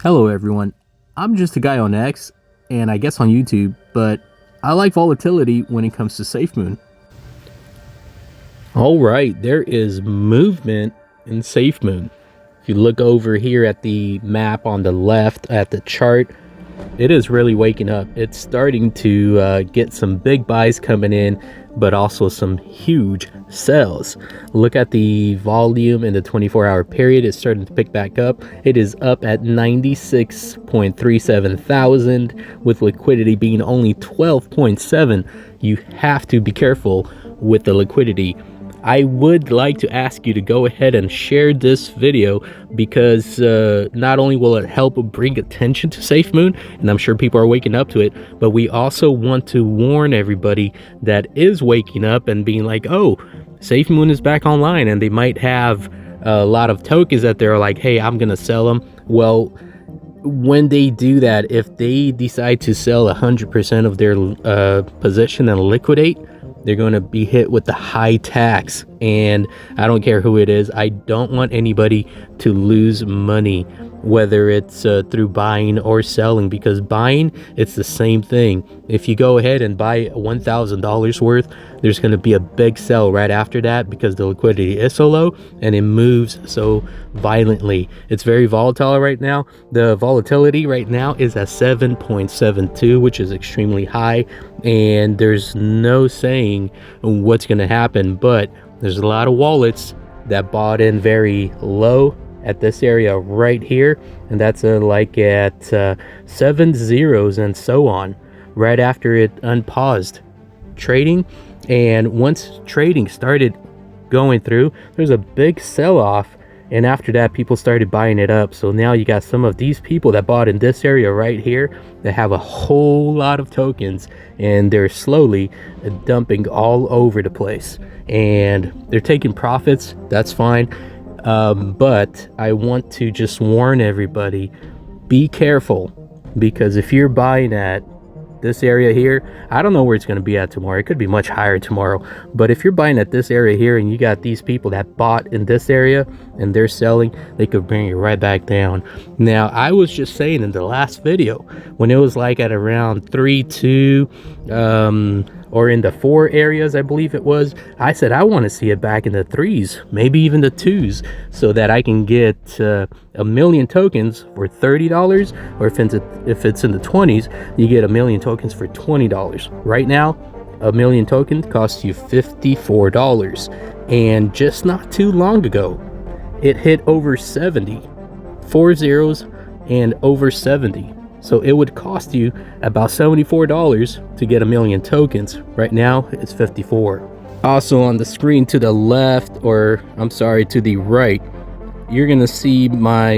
Hello everyone, I'm just a guy on X, and I guess on YouTube, but I like volatility when it comes to Safemoon. Alright, there is movement in Safemoon. If you look over here at the map on the left at the chart, it is really waking up. It's starting to get some big buys coming in, but also some huge sells. Look at the volume in the 24-hour period. It's starting to pick back up. It is up at 96.37 thousand, with liquidity being only 12.7. You have to be careful with the liquidity. I would like to ask you to go ahead and share this video, because not only will it help bring attention to Safemoon, and I'm sure people are waking up to it, but we also want to warn everybody that is waking up and being like, oh, Safemoon is back online, and they might have a lot of tokens that they're like, hey, I'm gonna sell them. Well, when they do that, if they decide to sell 100% of their position and liquidate, they're going to be hit with the high tax. And I don't care who it is. I don't want anybody to lose money, whether it's through buying or selling, because buying, it's the same thing. If you go ahead and buy $1,000 worth, there's going to be a big sell right after that, because the liquidity is so low and it moves so violently. It's very volatile right now. The volatility right now is at 7.72, which is extremely high, and there's no saying what's going to happen. But there's a lot of wallets that bought in very low at this area right here, and that's like at 7 zeros and so on, right after it unpaused trading. And once trading started going through, there's a big sell-off, and after that people started buying it up. So now you got some of these people that bought in this area right here that have a whole lot of tokens, and they're slowly dumping all over the place, and they're taking profits. That's fine. But I want to just warn everybody, be careful, because if you're buying at this area here, I don't know where it's going to be at tomorrow. It could be much higher tomorrow. But if you're buying at this area here and you got these people that bought in this area and they're selling, they could bring you right back down. Now, I was just saying in the last video, when it was like at around 3.2, or in the 4 areas, I believe it was, I said I want to see it back in the 3s, maybe even the 2s, so that I can get 1,000,000 tokens for $30, or if it's in the 20s, you get 1,000,000 tokens for $20. Right now, 1,000,000 tokens costs you $54, and just not too long ago, it hit over 70, 4 zeros and over 70. So it would cost you about $74 to get 1,000,000 tokens. Right now, it's 54. Also on the screen to the left, or I'm sorry, to the right, you're gonna see my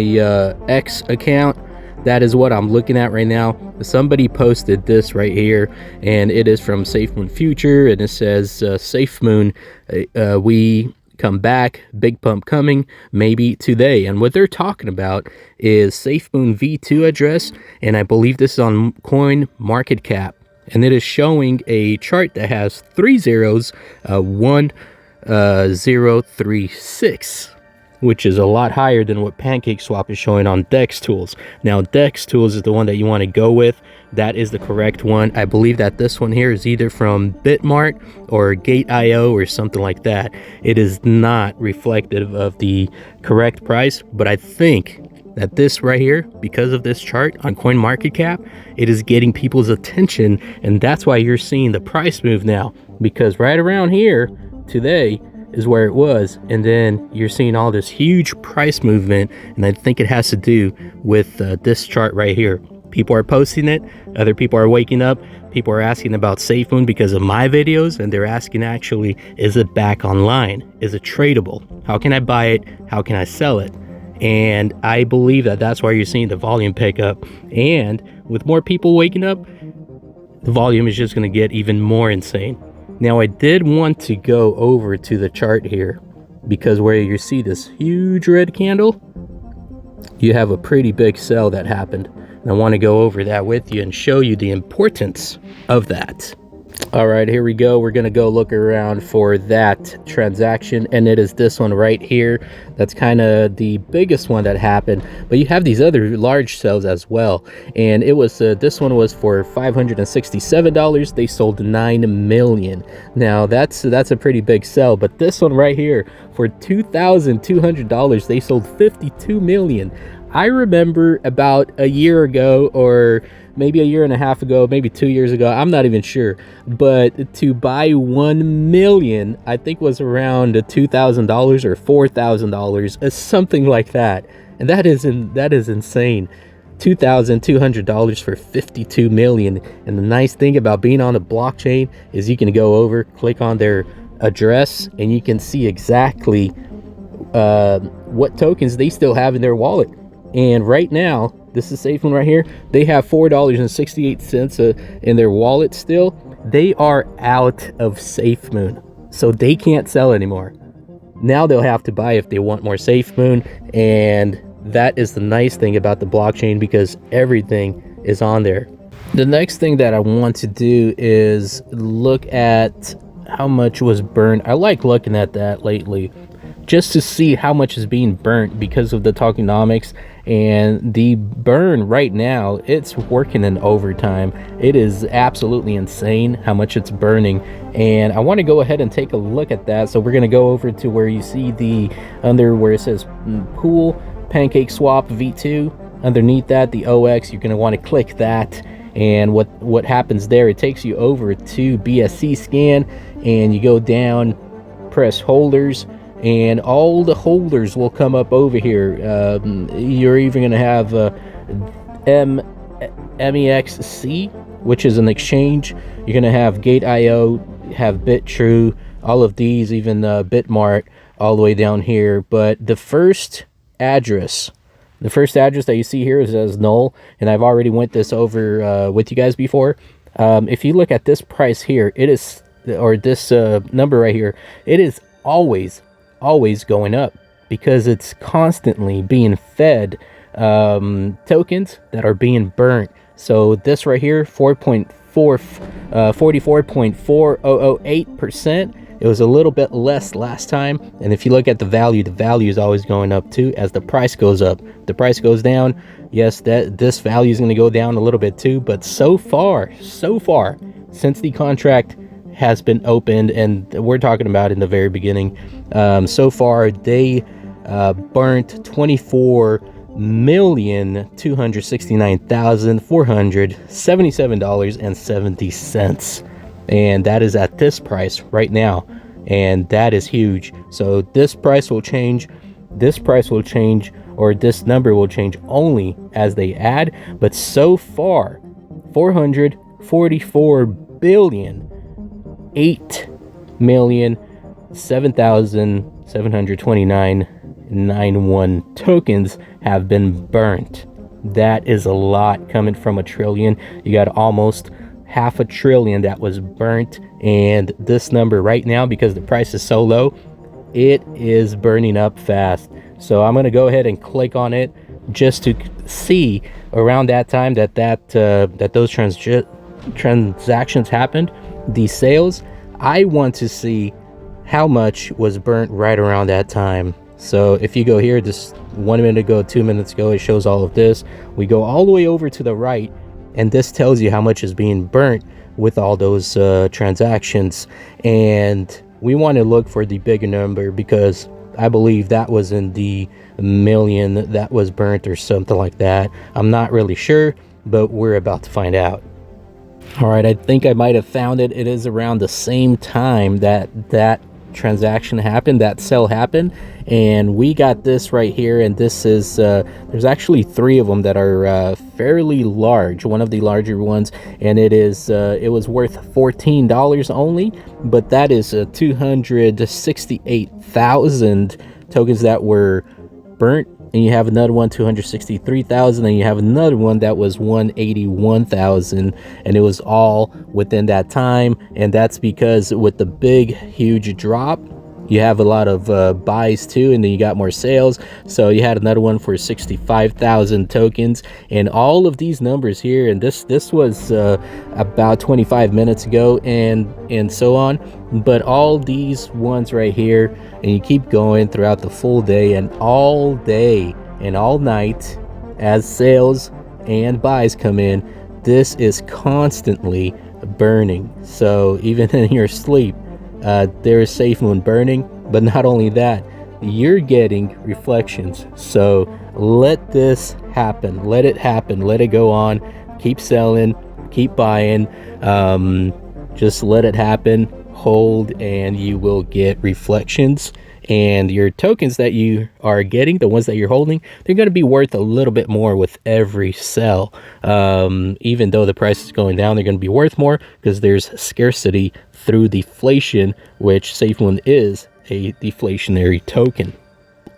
X account. That is what I'm looking at right now. Somebody posted this right here, and it is from Safemoon Future, and it says, Safemoon, we come back, big pump coming, maybe today. And what they're talking about is Safemoon V2 address, and I believe this is on coin market cap, and it is showing a chart that has 3 zeros, 1036, which is a lot higher than what PancakeSwap is showing on Dex Tools. Now, Dex Tools is the one that you want to go with. That is the correct one. I believe that this one here is either from Bitmart or Gate.io or something like that. It is not reflective of the correct price, but I think that this right here, because of this chart on CoinMarketCap, it is getting people's attention, and that's why you're seeing the price move now, because right around here today is where it was, and then you're seeing all this huge price movement, and I think it has to do with this chart right here. People are posting it, other people are waking up, people are asking about Safemoon because of my videos, and they're asking actually, is it back online? Is it tradable? How can I buy it? How can I sell it? And I believe that that's why you're seeing the volume pick up, and with more people waking up, the volume is just going to get even more insane. Now, I did want to go over to the chart here, because where you see this huge red candle, you have a pretty big sell that happened. And I want to go over that with you and show you the importance of that. All right, here we go. We're going to go look around for that transaction, and it is this one right here. That's kind of the biggest one that happened, but you have these other large sales as well. And it was this one was for $567. They sold 9 million. Now that's a pretty big sell, but this one right here for $2,200, they sold 52 million. I remember about a year ago, or maybe a year and a half ago, maybe 2 years ago, I'm not even sure, but to buy 1 million, I think was around $2,000 or $4,000, something like that. And that is insane. $2,200 for 52 million. And the nice thing about being on the blockchain is you can go over, click on their address, and you can see exactly what tokens they still have in their wallet. And right now, this is Safemoon right here, they have $4.68 in their wallet still. They are out of Safemoon, so they can't sell anymore. Now they'll have to buy if they want more Safemoon, and that is the nice thing about the blockchain, because everything is on there. The next thing that I want to do is look at how much was burned. I like looking at that lately, just to see how much is being burnt because of the tokenomics. And the burn right now, it's working in overtime. It is absolutely insane how much it's burning, and I want to go ahead and take a look at that. So we're going to go over to where you see the under where it says pool pancake swap v2. Underneath that, the OX, you're going to want to click that, and what happens there, it takes you over to BSC scan, and you go down, press holders, and all the holders will come up over here. You're even going to have MEXC, which is an exchange. You're going to have Gate.io, have BitTrue, all of these, even Bitmart, all the way down here. But the first address that you see here is as null, and I've already went this over with you guys before. If you look at this price here, it is, or this number right here, it is always going up, because it's constantly being fed tokens that are being burnt. So this right here, 44.4008%. It was a little bit less last time, and if you look at the value is always going up too as the price goes up. The price goes down, yes, this value is going to go down a little bit too. But so far, since the contract has been opened, and we're talking about in the very beginning, so far they burnt $24,269,477.70, and that is at this price right now, and that is huge. So this price will change, or this number will change only as they add. But so far, 444 billion 8,007,729.91 tokens have been burnt. That is a lot coming from a trillion. You got almost half a trillion that was burnt, and this number right now, because the price is so low, it is burning up fast. So I'm going to go ahead and click on it just to see around that time that those transactions happened, the sales. I want to see how much was burnt right around that time. So if you go here, just 1 minute ago, 2 minutes ago, it shows all of this. We go all the way over to the right, and this tells you how much is being burnt with all those transactions. And we want to look for the bigger number, because I believe that was in the million that was burnt or something like that. I'm not really sure, but we're about to find out. All right, I think I might have found it. It is around the same time that transaction happened, that sell happened, and we got this right here. And this is there's actually 3 of them that are fairly large, one of the larger ones, and it was worth $14 only, but that is 268,000 tokens that were burnt. And you have another one, 263,000, and you have another one that was 181,000, and it was all within that time. And that's because with the big huge drop, you have a lot of buys too, and then you got more sales. So you had another one for 65,000 tokens, and all of these numbers here, and this was about 25 minutes ago, and so on. But all these ones right here, and you keep going throughout the full day and all night as sales and buys come in. This is constantly burning. So even in your sleep, there is Safemoon burning. But not only that, you're getting reflections. So let this happen. Let it happen. Let it go on. Keep selling. Keep buying. Just let it happen. Hold, and you will get reflections. And your tokens that you are getting, the ones that you're holding, they're going to be worth a little bit more with every sell. Even though the price is going down, they're going to be worth more because there's scarcity through deflation, which Safemoon is a deflationary token.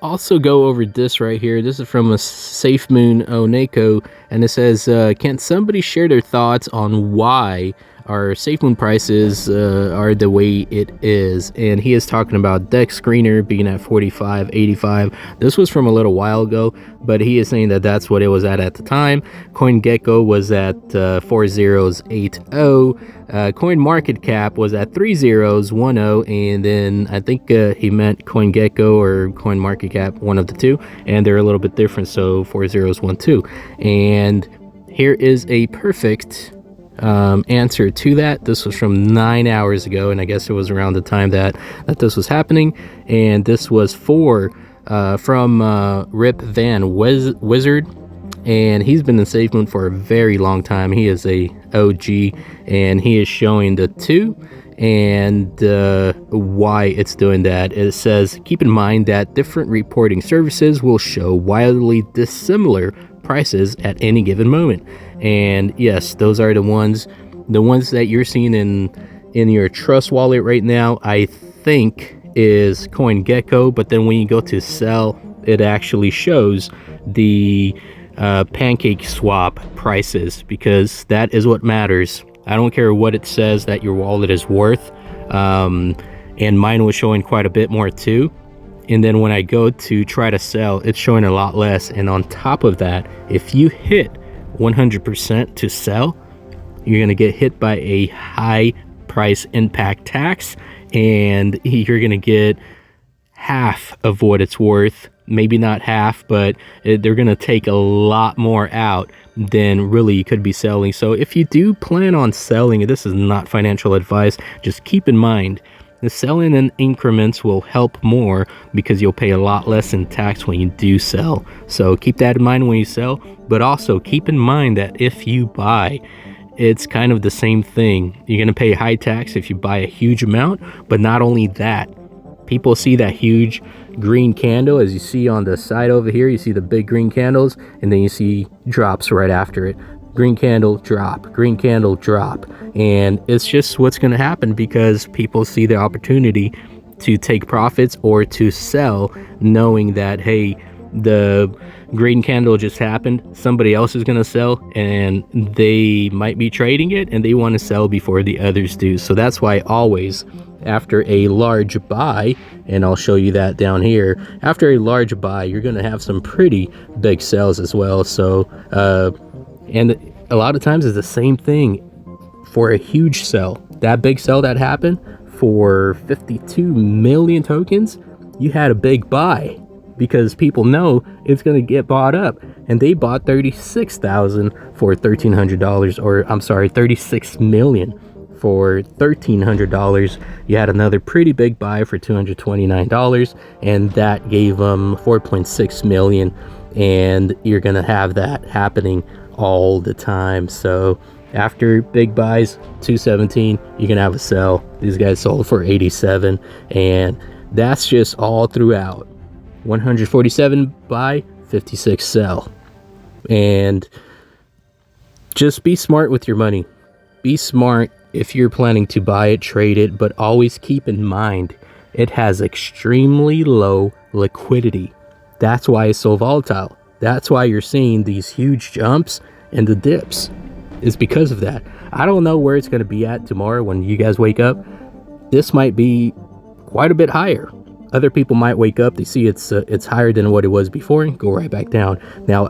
Also go over this right here. This is from a Safemoon Oneko, and it says, can somebody share their thoughts on why our Safemoon prices are the way it is? And he is talking about Dex Screener being at 45.85. This was from a little while ago, but he is saying that that's what it was at the time. CoinGecko was at 40.80. Coin market cap was at 30.10, and then I think he meant CoinGecko or Coin market cap, one of the two, and they're a little bit different, so 40.12. And here is a perfect answer to that. This was from 9 hours ago, and I guess it was around the time that this was happening. And this was from Rip Van Wizard, and he's been in Safemoon for a very long time. He is a OG, and he is showing the two and why it's doing that. It says, keep in mind that different reporting services will show wildly dissimilar prices at any given moment. And yes, those are the ones that you're seeing in your trust wallet right now, I think is CoinGecko. But then when you go to sell, it actually shows the pancake swap prices, because that is what matters. I don't care what it says that your wallet is worth. And mine was showing quite a bit more too. And then when I go to try to sell, it's showing a lot less. And on top of that, if you hit 100% to sell, you're going to get hit by a high price impact tax, and you're going to get half of what it's worth. Maybe not half, but they're going to take a lot more out than really you could be selling. So if you do plan on selling, this is not financial advice, just keep in mind the selling in increments will help more because you'll pay a lot less in tax when you do sell. So keep that in mind when you sell, but also keep in mind that if you buy, it's kind of the same thing. You're going to pay high tax if you buy a huge amount, but not only that, people see that huge green candle, as you see on the side over here, you see the big green candles, and then you see drops right after it. Green candle, drop, green candle, drop. And it's just what's going to happen because people see the opportunity to take profits or to sell, knowing that, hey, the green candle just happened, somebody else is going to sell, and they might be trading it, and they want to sell before the others do. So that's why always after a large buy, and I'll show you that down here, after a large buy, you're going to have some pretty big sells as well. So and a lot of times it's the same thing for a huge sell. That big sell that happened for 52 million tokens, you had a big buy because people know it's going to get bought up, and they bought 36,000 for $1,300, or I'm sorry, 36 million for $1,300. You had another pretty big buy for $229, and that gave them 4.6 million, and you're going to have that happening all the time. So after big buys, 217, you're gonna have a sell. These guys sold for 87, and that's just all throughout. 147 buy, 56 sell. And just be smart with your money. Be smart if you're planning to buy it, trade it, but always keep in mind it has extremely low liquidity. That's why it's so volatile. That's why you're seeing these huge jumps and the dips. Is because of that. I don't know where it's going to be at tomorrow when you guys wake up. This might be quite a bit higher. Other people might wake up, they see it's higher than what it was before, and go right back down. Now,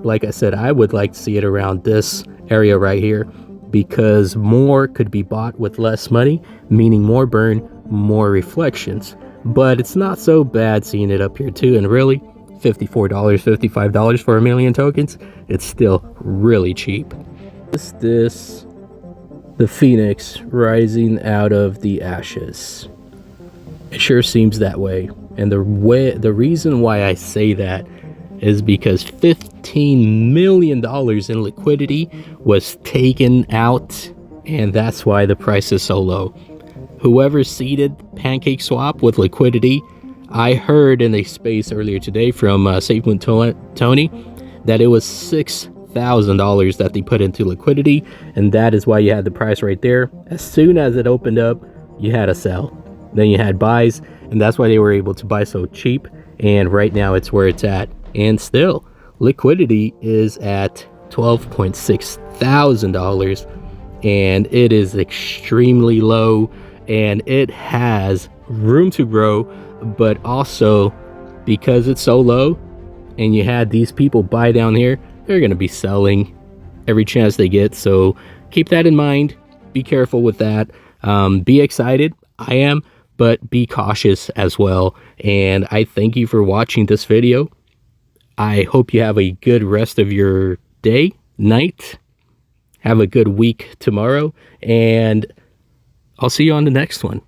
like I said, I would like to see it around this area right here, because more could be bought with less money, meaning more burn, more reflections. But it's not so bad seeing it up here too, and really, $54, $55 for a million tokens, it's still really cheap. This the phoenix rising out of the ashes. It sure seems that way. And the reason why I say that is because $15 million in liquidity was taken out, and that's why the price is so low. Whoever seeded Pancake Swap with liquidity, I heard in a space earlier today from Safemoon Tony that it was $6,000 that they put into liquidity, and that is why you had the price right there. As soon as it opened up, you had a sell. Then you had buys, and that's why they were able to buy so cheap. And right now it's where it's at. And still, liquidity is at $12.6 thousand, and it is extremely low, and it has room to grow. But also, because it's so low, and you had these people buy down here, they're going to be selling every chance they get. So keep that in mind. Be careful with that. Be excited. I am. But be cautious as well. And I thank you for watching this video. I hope you have a good rest of your day, night. Have a good week tomorrow. And I'll see you on the next one.